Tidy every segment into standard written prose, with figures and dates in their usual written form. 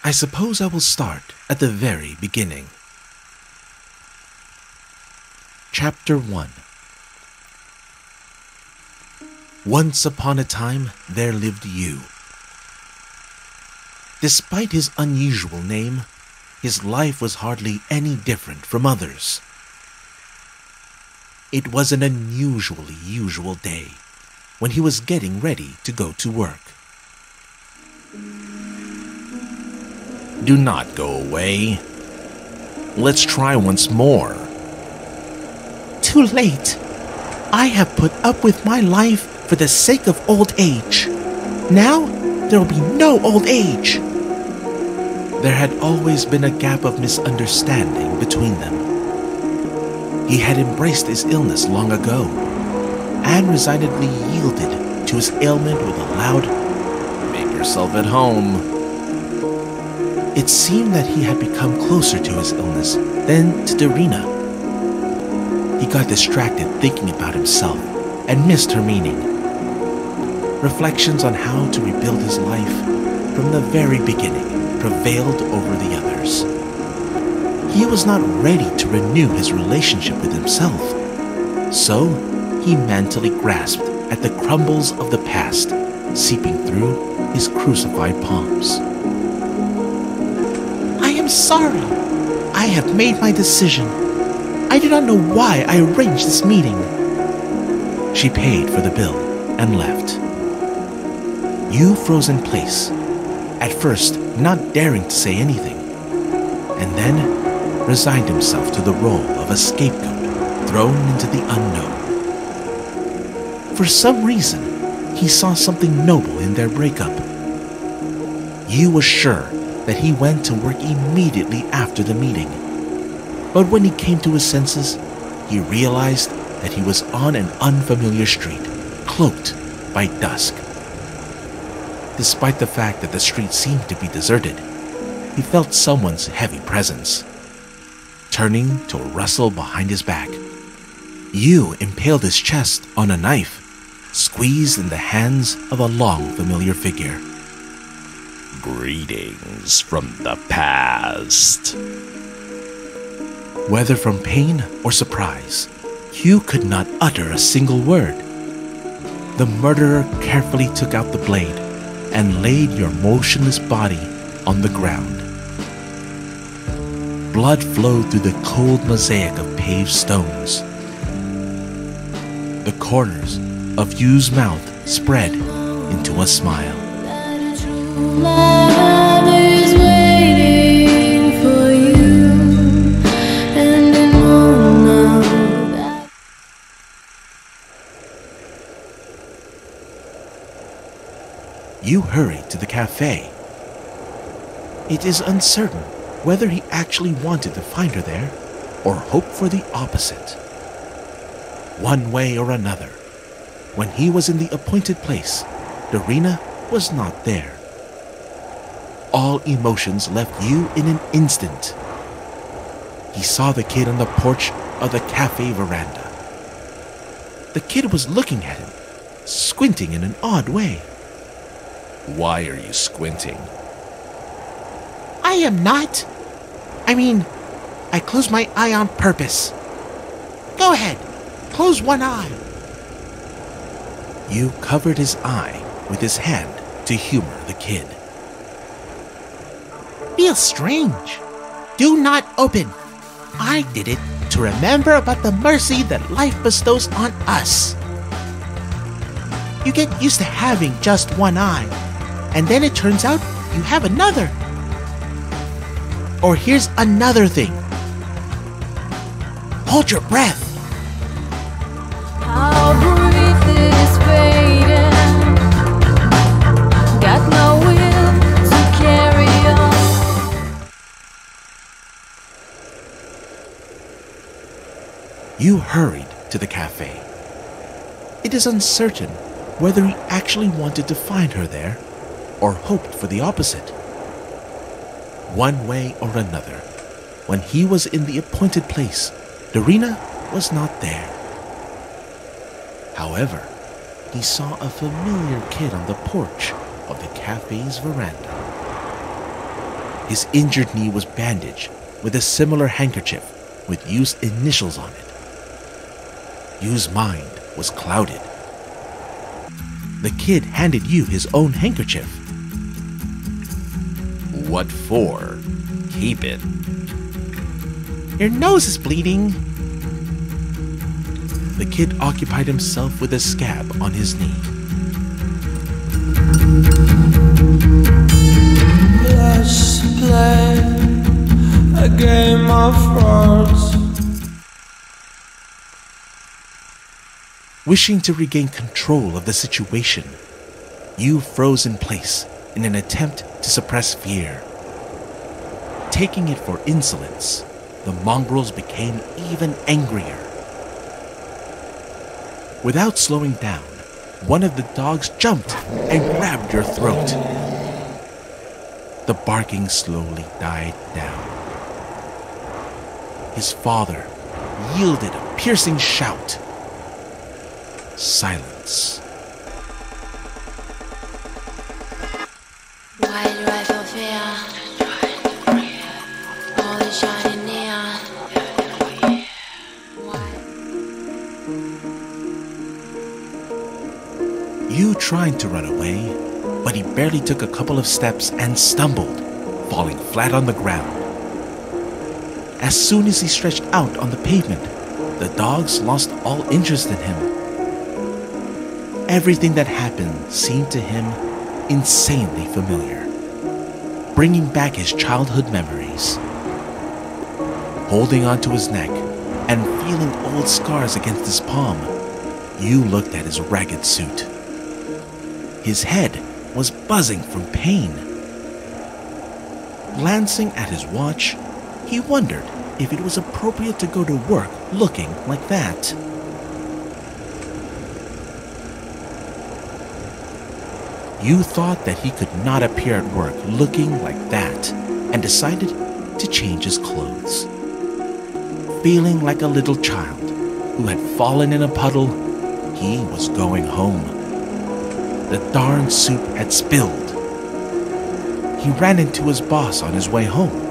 I suppose I will start at the very beginning. Chapter 1. Once upon a time, there lived you. Despite his unusual name, his life was hardly any different from others. It was an unusually usual day when he was getting ready to go to work. Do not go away. Let's try once more. Too late. I have put up with my life for the sake of old age. Now, there will be no old age. There had always been a gap of misunderstanding between them. He had embraced his illness long ago and resignedly yielded to his ailment with a loud, "Make yourself at home." It seemed that he had become closer to his illness than to Darina. He got distracted thinking about himself and missed her meaning. Reflections on how to rebuild his life from the very beginning prevailed over the others. He was not ready to renew his relationship with himself, so he mentally grasped at the crumbles of the past seeping through his crucified palms. I am sorry. I have made my decision. I do not know why I arranged this meeting. She paid for the bill and left. You froze in place, at first not daring to say anything, and then resigned himself to the role of a scapegoat thrown into the unknown. For some reason, he saw something noble in their breakup. You was sure that he went to work immediately after the meeting, but when he came to his senses, he realized that he was on an unfamiliar street, cloaked by dusk. Despite the fact that the street seemed to be deserted, he felt someone's heavy presence. Turning to a rustle behind his back, you impaled his chest on a knife, squeezed in the hands of a long familiar figure. Greetings from the past. Whether from pain or surprise, Hugh could not utter a single word. The murderer carefully took out the blade and laid your motionless body on the ground. Blood flowed through the cold mosaic of paved stones. The corners of Hugh's mouth spread into a smile. You hurried to the cafe. It is uncertain whether he actually wanted to find her there or hoped for the opposite. One way or another, when he was in the appointed place, Darina was not there. All emotions left you in an instant. He saw the kid on the porch of the cafe veranda. The kid was looking at him, squinting in an odd way. Why are you squinting? I am not. I closed my eye on purpose. Go ahead, close one eye. You covered his eye with his hand to humor the kid. Feels strange. Do not open. I did it to remember about the mercy that life bestows on us. You get used to having just one eye, and then it turns out you have another. Or here's another thing. Hold your breath. Our breath is fading. Got no will to carry on. You hurried to the cafe. It is uncertain whether he actually wanted to find her there or hoped for the opposite. One way or another, when he was in the appointed place, Darina was not there. However, he saw a familiar kid on the porch of the cafe's veranda. His injured knee was bandaged with a similar handkerchief with Yu's initials on it. Yu's mind was clouded. The kid handed Yu his own handkerchief. What for? Keep it. Your nose is bleeding. The kid occupied himself with a scab on his knee. Let's play a game of words. Wishing to regain control of the situation, Yu froze in place in an attempt to suppress fear. Taking it for insolence, the mongrels became even angrier. Without slowing down, one of the dogs jumped and grabbed your throat. The barking slowly died down. His father yielded a piercing shout. Silence. Why do I feel fear? All the shining neon. Why? Yu tried to run away, but he barely took a couple of steps and stumbled, falling flat on the ground. As soon as he stretched out on the pavement, the dogs lost all interest in him. Everything that happened seemed to him insanely familiar, bringing back his childhood memories. Holding onto his neck and feeling old scars against his palm, Yu looked at his ragged suit. His head was buzzing from pain. Glancing at his watch, he wondered if it was appropriate to go to work looking like that. Yu thought that he could not appear at work looking like that and decided to change his clothes. Feeling like a little child who had fallen in a puddle, he was going home. The darn soup had spilled. He ran into his boss on his way home.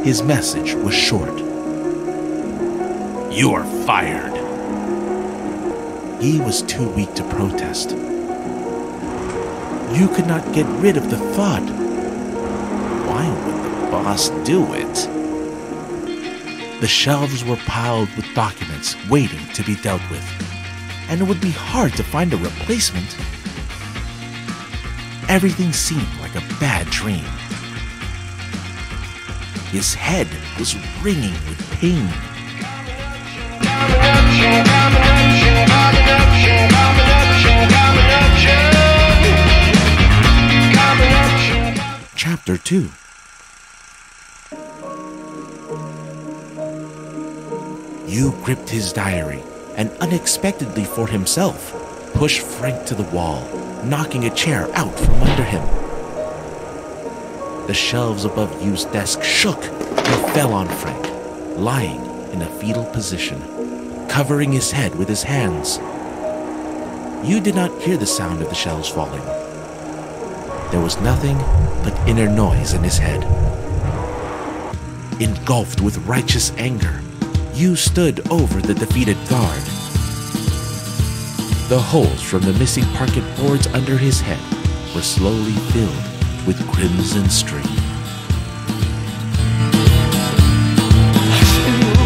His message was short. You are fired. He was too weak to protest. Yu could not get rid of the thought, why would the boss do it? The shelves were piled with documents waiting to be dealt with, and it would be hard to find a replacement. Everything seemed like a bad dream. His head was ringing with pain. Chapter 2. Yu gripped his diary and unexpectedly for himself pushed Frank to the wall, knocking a chair out from under him. The shelves above Yu's desk shook and fell on Frank, lying in a fetal position, covering his head with his hands. Yu did not hear the sound of the shelves falling. There was nothing but inner noise in his head. Engulfed with righteous anger, Yu stood over the defeated guard. The holes from the missing parquet boards under his head were slowly filled with crimson stream.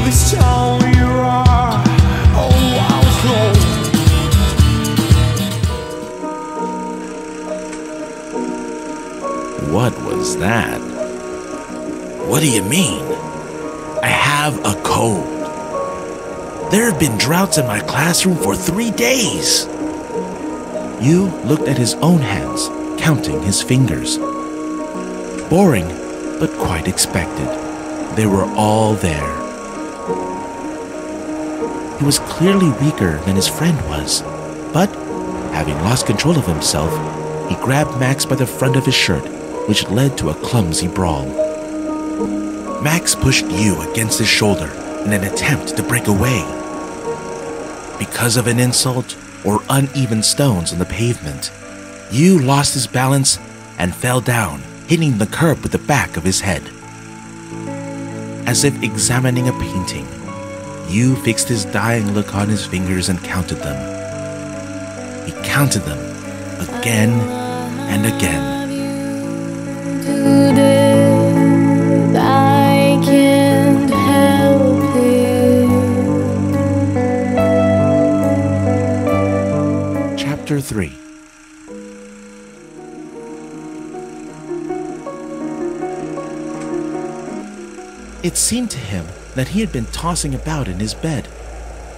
This town you are, oh, I was lost. What was that? What do you mean? I have a cold. There have been droughts in my classroom for 3 days. Yu looked at his own hands, counting his fingers. Boring, but quite expected. They were all there. He was clearly weaker than his friend was, but, having lost control of himself, he grabbed Max by the front of his shirt, which led to a clumsy brawl. Max pushed Yu against his shoulder in an attempt to break away. Because of an insult or uneven stones on the pavement, Yu lost his balance and fell down, hitting the curb with the back of his head. As if examining a painting, Yu fixed his dying look on his fingers and counted them. He counted them again and again. I can't help it. Chapter 3. It seemed to him that he had been tossing about in his bed,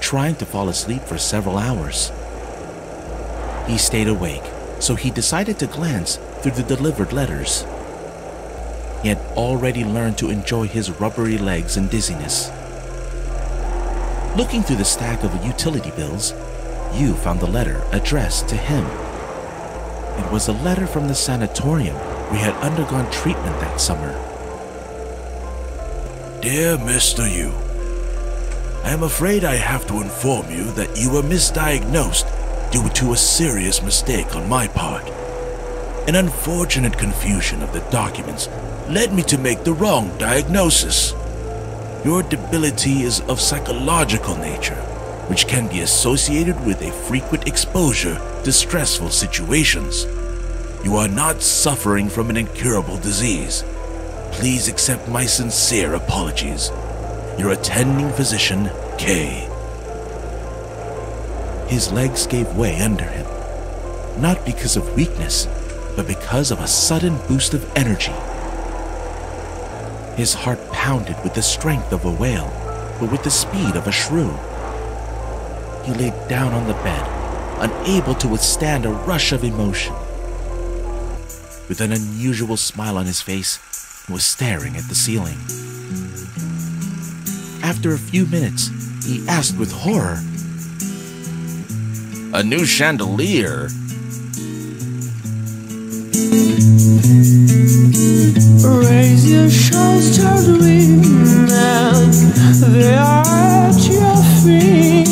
trying to fall asleep for several hours. He stayed awake, so he decided to glance through the delivered letters. He had already learned to enjoy his rubbery legs and dizziness. Looking through the stack of utility bills, Yu found the letter addressed to him. It was a letter from the sanatorium where he had undergone treatment that summer. Dear Mr. Yu, I am afraid I have to inform you that you were misdiagnosed due to a serious mistake on my part. An unfortunate confusion of the documents led me to make the wrong diagnosis. Your debility is of psychological nature, which can be associated with a frequent exposure to stressful situations. You are not suffering from an incurable disease. Please accept my sincere apologies. Your attending physician, K. His legs gave way under him, not because of weakness, but because of a sudden boost of energy. His heart pounded with the strength of a whale, but with the speed of a shrew. He lay down on the bed, unable to withstand a rush of emotion. With an unusual smile on his face, he was staring at the ceiling. After a few minutes, he asked with horror, A new chandelier? Raise your shoulders to the wind, and they are at your feet.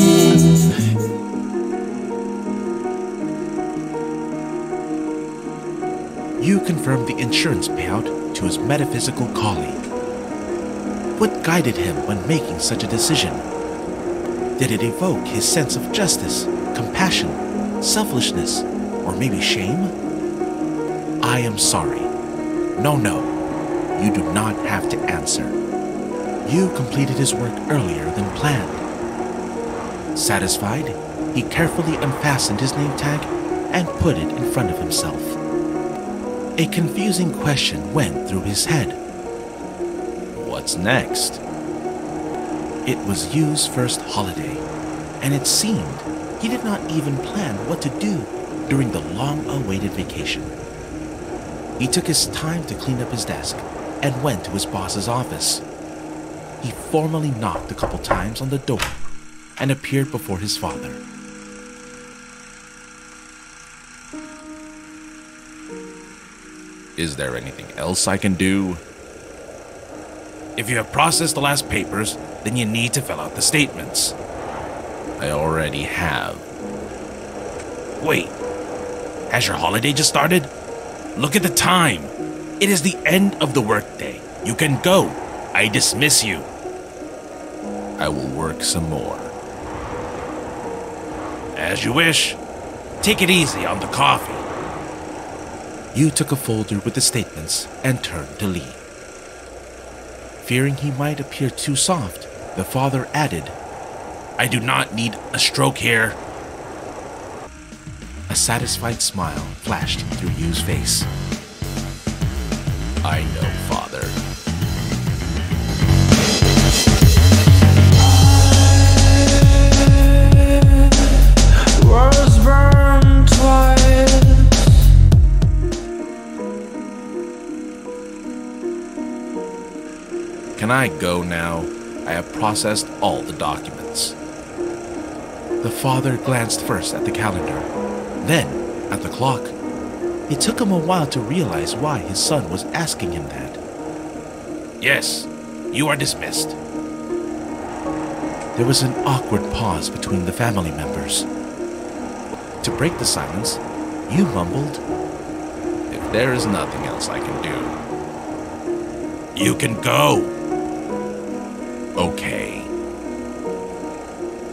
Yu confirmed the insurance payout to his metaphysical colleague. What guided him when making such a decision? Did it evoke his sense of justice, compassion, selfishness, or maybe shame? I am sorry. No, you do not have to answer. Yu completed his work earlier than planned. Satisfied, he carefully unfastened his name tag and put it in front of himself. A confusing question went through his head. What's next? It was Yu's first holiday, and it seemed he did not even plan what to do during the long-awaited vacation. He took his time to clean up his desk and went to his boss's office. He formally knocked a couple times on the door and appeared before his father. Is there anything else I can do? If you have processed the last papers, then you need to fill out the statements. I already have. Wait, has your holiday just started? Look at the time. It is the end of the workday. You can go. I dismiss you. I will work some more. As you wish. Take it easy on the coffee. Yu took a folder with the statements and turned to leave. Fearing he might appear too soft, the father added, I do not need a stroke here. A satisfied smile flashed through Yu's face. I know, Father. Was burned twice. Can I go now? I have processed all the documents. The father glanced first at the calendar, then at the clock. It took him a while to realize why his son was asking him that. Yes, you are dismissed. There was an awkward pause between the family members. To break the silence, Yu mumbled, If There is nothing else I can do. You can go. Okay.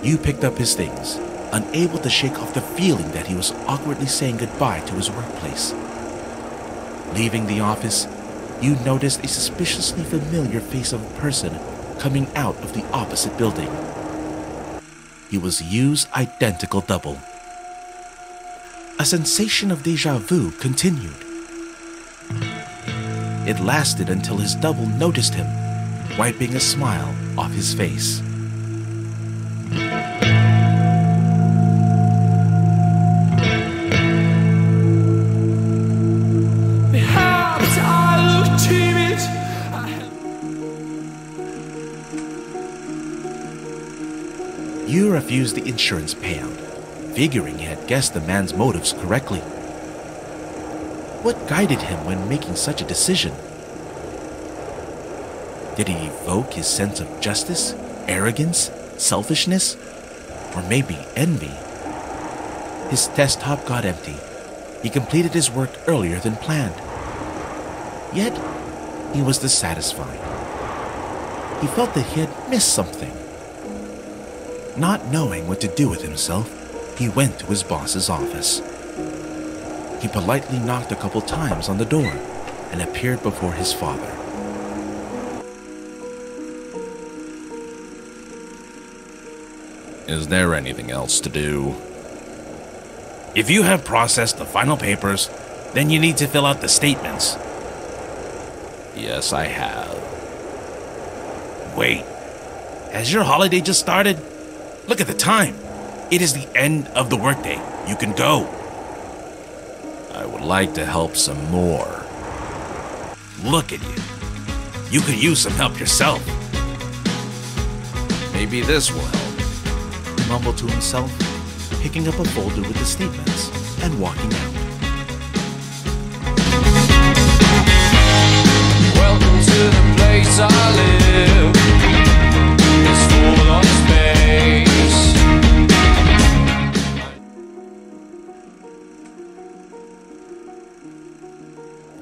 Yu picked up his things, unable to shake off the feeling that he was awkwardly saying goodbye to his workplace. Leaving the office, Yu noticed a suspiciously familiar face of a person coming out of the opposite building. He was Yu's identical double. A sensation of déjà vu continued. It lasted until his double noticed him, wiping a smile off his face. Perhaps I look timid. Yu refused the insurance payout, figuring he had guessed the man's motives correctly. What guided him when making such a decision? Did it evoke his sense of justice, arrogance, selfishness, or maybe envy? His desktop got empty. He completed his work earlier than planned. Yet, he was dissatisfied. He felt that he had missed something. Not knowing what to do with himself, he went to his boss's office. He politely knocked a couple times on the door and appeared before his father. Is there anything else to do? If you have processed the final papers, then you need to fill out the statements. Yes, I have. Wait, has your holiday just started? Look at the time. It is the end of the workday. You can go. I would like to help some more. Look at you. You could use some help yourself. Maybe this will help. He mumbled to himself, picking up a folder with the statements and walking out. Welcome to the place I live. It's full of space.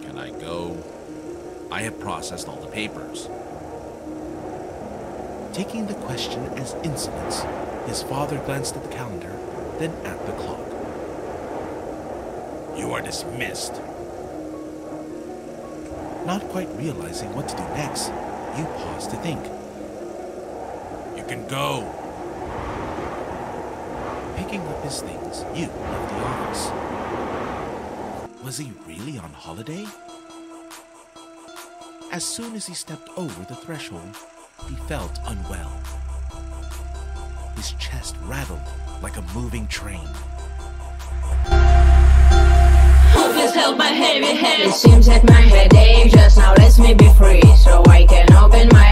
Can I go? I have processed all the papers. Taking the question as insolence, his father glanced at the calendar, then at the clock. You are dismissed. Not quite realizing what to do next, Yu paused to think. You can go. Picking up his things, Yu left the office. Was he really on holiday? As soon as he stepped over the threshold, he felt unwell. His chest rattled like a moving train. Please help my heavy head. It seems that my headache just now lets me be free, so I can open my